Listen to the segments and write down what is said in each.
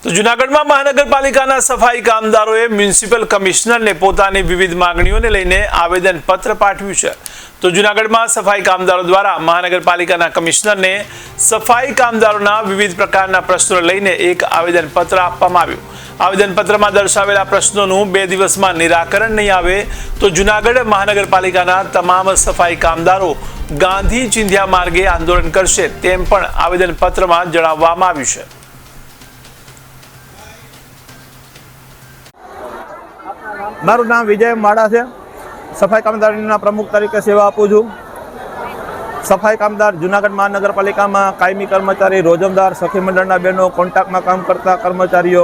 તો જૂનાગઢમાં મહાનગરપાલિકાના સફાઈ કામદારોએ મ્યુનિસિપલ કમિશનરને પોતાની વિવિધ માંગણીઓને લઈને આવેદનપત્ર પાઠવ્યું છે। તો જૂનાગઢમાં સફાઈ કામદારો દ્વારા મહાનગરપાલિકાના કમિશનરને સફાઈ કામદારોના વિવિધ પ્રકારના પ્રશ્નો લઈને એક આવેદનપત્ર આપવામાં આવ્યું। આવેદનપત્રમાં દર્શાવેલા પ્રશ્નોનું 2 દિવસમાં નિરાકરણ નહીં આવે તો જૂનાગઢ મહાનગરપાલિકાના તમામ સફાઈ કામદારો ગાંધી ચિંધ્યા માર્ગે આંદોલન કરશે તેમ પણ આવેદનપત્રમાં જણાવવામાં આવ્યું છે। મારું નામ વિજય માળા છે। સફાઈ કામદારોના પ્રમુખ તરીકે સેવા આપું છું। સફાઈ કામદાર જૂનાગઢ મહાનગરપાલિકામાં કાયમી કર્મચારી, રોજમદાર, સખી મંડળના બહેનો, કોન્ટ્રાક્ટમાં કામ કરતા કર્મચારીઓ,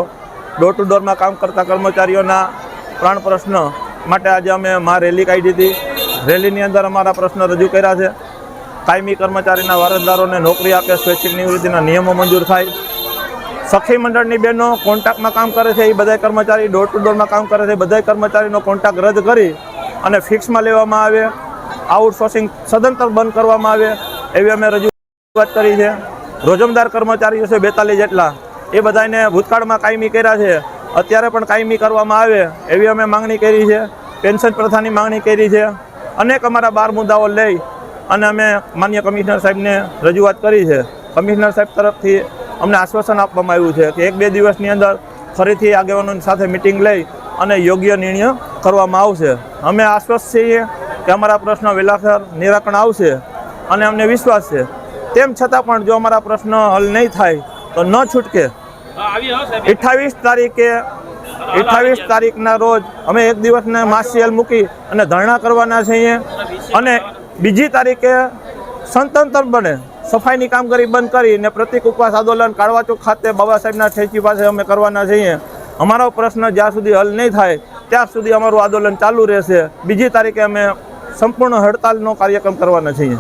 ડોર ટુ ડોરમાં કામ કરતા કર્મચારીઓના પ્રાણ પ્રશ્ન માટે આજે અમે રેલી કાઢી હતી। રેલીની અંદર અમારા પ્રશ્ન રજૂ કર્યા છે। કાયમી કર્મચારીના વારસદારોને નોકરી આપે, સ્વૈચ્છિક નિવૃત્તિના નિયમો મંજૂર થાય। સખી મંડળની બહેનો કોન્ટ્રાક્ટમાં કામ કરે છે એ બધા કર્મચારી, ડોર ટુ ડોરમાં કામ કરે છે બધા કર્મચારીનો કોન્ટ્રાક્ટ રદ કરી અને ફિક્સમાં લેવામાં આવે, આઉટસોર્સિંગ સદંતર બંધ કરવામાં આવે એવી અમે રજૂઆત કરી છે। રોજમદાર કર્મચારીઓ છે 42 જેટલા, એ બધાને ભૂતકાળમાં કાયમી કર્યા છે, અત્યારે પણ કાયમી કરવામાં આવે એવી અમે માંગણી કરી છે। પેન્શન પ્રથાની માંગણી કરી છે। અનેક અમારા 12 મુદ્દાઓ લઈ અને અમે માન્ય કમિશનર સાહેબને રજૂઆત કરી છે। કમિશનર સાહેબ તરફથી અમને આશ્વાસન આપવામાં આવ્યું છે કે 1-2 દિવસની અંદર ફરીથી આગેવાનોની સાથે મિટિંગ લઈ અને યોગ્ય નિર્ણય કરવામાં આવશે। અમે આશ્વસ્ત છીએ કે અમારા પ્રશ્ન વહેલાસર નિરાકરણ આવશે અને અમને વિશ્વાસ છે। તેમ છતાં પણ જો અમારા પ્રશ્ન હલ નહીં થાય તો ન છૂટકે 28 તારીખના રોજ અમે 1 દિવસને માસસીએલ મૂકી અને ધરણા કરવાના છીએ અને બીજી તારીખે સતંતર બને સફાઈની કામગીરી બંધ કરીને પ્રતિક ઉપવાસ આંદોલન કાળવા ચોક ખાતે બાબા સાહેબના ઠેચી પાસે અમે કરવાના છીએ। અમારો પ્રશ્ન જ્યાં સુધી હલ નહીં થાય ત્યાં સુધી અમારું આંદોલન ચાલુ રહેશે। બીજી તારીખે અમે સંપૂર્ણ હડતાલનો કાર્યક્રમ કરવાના છીએ।